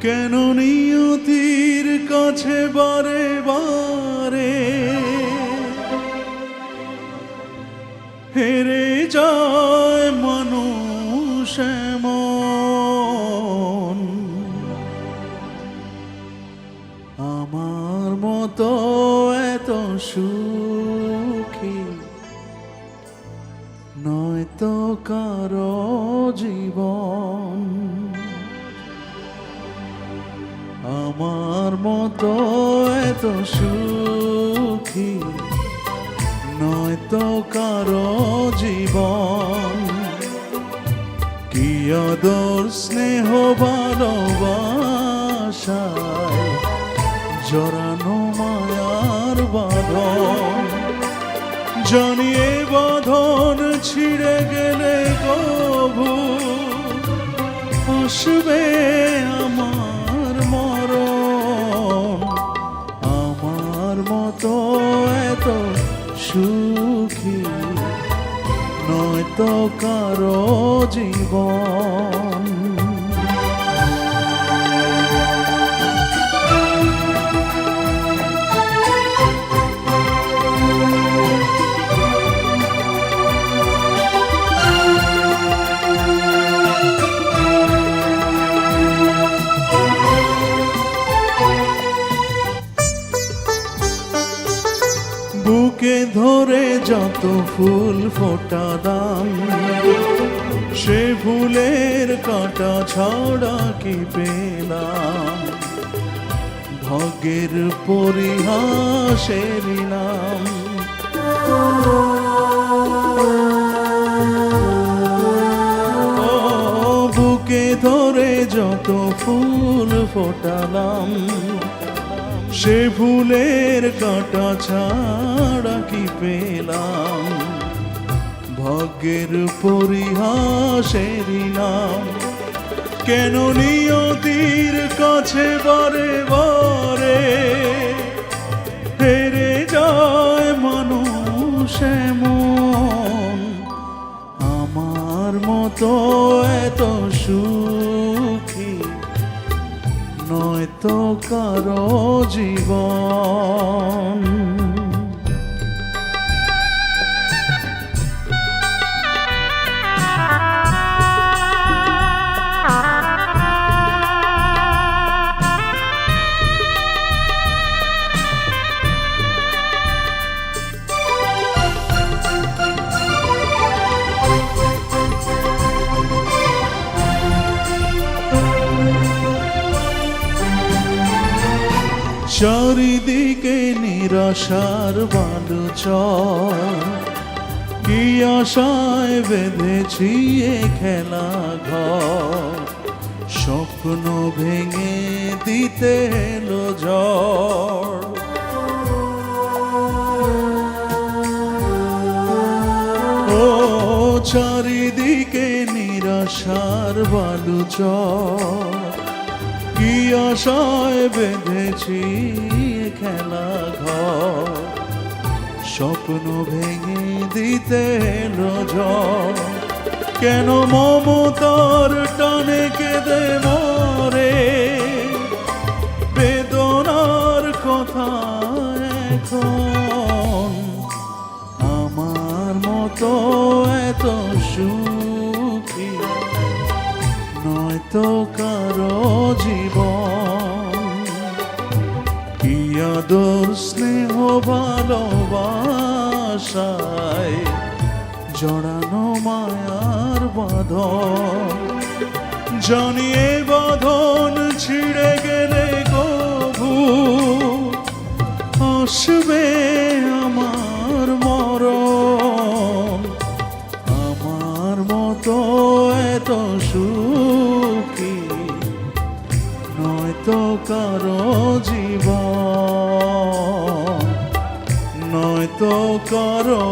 কেন নিয়তির কাছে বারে বারে হেরে যায় মানুষ এমন? আমার মতো এত সুখী নয়তো কারো জীবন। আমার মতো এত সুখী নয়তো কারো জীবন। কি আদর স্নেহ ভালোবাসায় জড়ানো মায়ার বাঁধন। জানিয়ে বাঁধন ছিঁড়ে গেলে কভু আসবে আমার মরণ। আমার মতো এত সুখী নয়তো কারো জীবন। বুকে ধরে যত ফুল ফোটালাম সে ফুলের কাঁটা ছাড়া কি পেলাম? ভাগ্যের পরিহাসের নাম। বুকে ধরে যত ফুল ফোটালাম সে ফুলের কাঁটা ছাড়া কি পেলাম? ভাগ্যের পরিহাসের নাম। কেন নিয়তির কাছে বারে বারে হেরে যায় মানুষ এমন? আমার মতো এত সুখী নয়তো কারো জীবন। চারিদিকে নিরাশার বালুচর, কি আশায় বেঁধেছি এ খেলা ঘর। স্বপ্ন ভেঙে দিতে এলো ঝড়। ও চারিদিকে নিরাশার বালুচর, কি আশায় বেঁধেছি খেলা ঘর। স্বপ্ন ভেঙে দিতে এলো ঝড়। কেন মমতার টানে কেঁদে মরে বেদনার কথা এখন? আমার মতো এত সুখী নয়তো কারো জীবন। কি আদর স্নেহ ভালোবাসায় জড়ানো মায়ার বাঁধন। জানিয়ে বাঁধন ছিঁড়ে গেলে কভু আসবে আমার মরণ। আমার মতো এত সুখী নয়তো কারো জীবন, নয়তো কারো